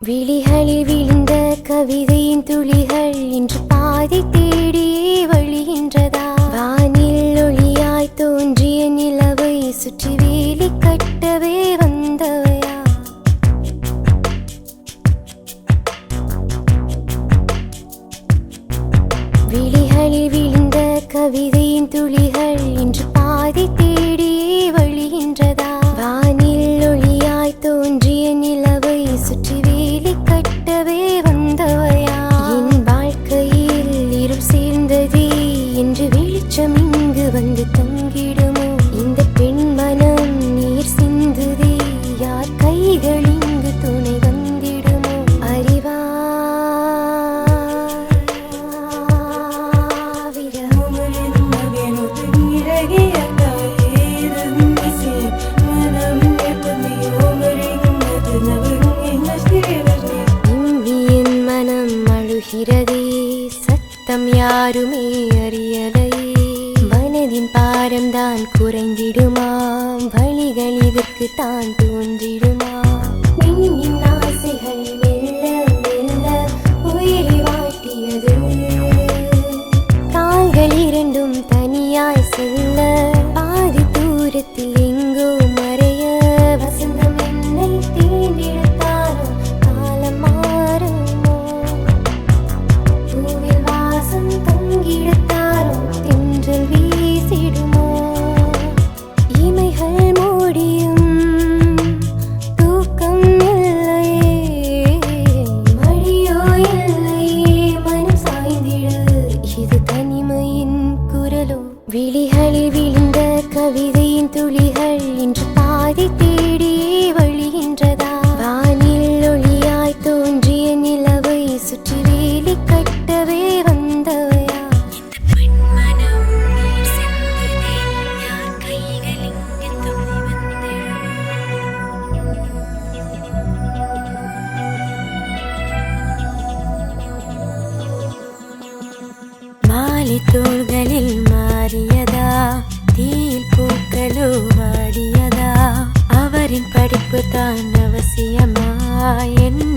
விழிகளில் விழுந்த கவிதையின் துளிகள் இன்று பாதை தேடியே வழிகின்றதா? வானில் ஒளியாய் தோன்றிய நிலவை சுற்றி வேலி கட்டவே வந்தவையா? விழிகளில் விழுந்த கவிதையின் துளிகள் இன்று பாதை தேடியே வழிகின்றதா? வானில் ஒளியாய் தோன்றிய நிலவை சுற்றி வேலி கட்டவே வந்தவையா? என் வாழ்க்கையில் இருள் சேர்ந்ததே என்று வெளிச்சம் இங்கு வந்து தங்கிடுமோ? இந்த பெண் மனம் நீர் சிந்துதே, யார் கைகள் இங்கு துணை வந்திடுமோ? அறிவா சத்தம் யாருமே அறியலையே. மனதின் பாரம்தான் குறைந்திடுமாம், வழிகள் இதற்கு தான் தோன்றிடுமா? பெண்ணின் ஆசைகள் மெல்ல மெல்ல உயிரை வாட்டியது. கால்கள் இரண்டும் தனியாய் செல்ல பாதி தூரத்தில் எங்கோ மறைய வசந்தம் என்னை தீண்டிடுத்தாரோ? காலம் மாறுமோ? பூவில் வாசம் தங்கிடுத்தாரோ? தென்றல் வீசிடுமோ? இமைகள் மூடியும் தூக்கம் இல்லையே, மழையோ இல்லையே, மனம் சாய்ந்திடு, இது தனிமையின் குரலோ? விழிகளில் விழுந்த கவிதையின் துளிகள் இன்று பாதை தேடியே வழிகின்றதா? வானில் ஒளியாய் தோன்றிய நிலவை சுற்றி வேலி கட்டவே வந்தவையா? இந்த பெண் மனம் நீர் சிந்துதே, யார் கைகள் இங்கு துணை வந்திடுமோ? மாலை தோள்களில் மாறியதா, தீயில் பூக்களோ வாடியதா? அவரின் படிப்பு தான் அவசியமா? என்ன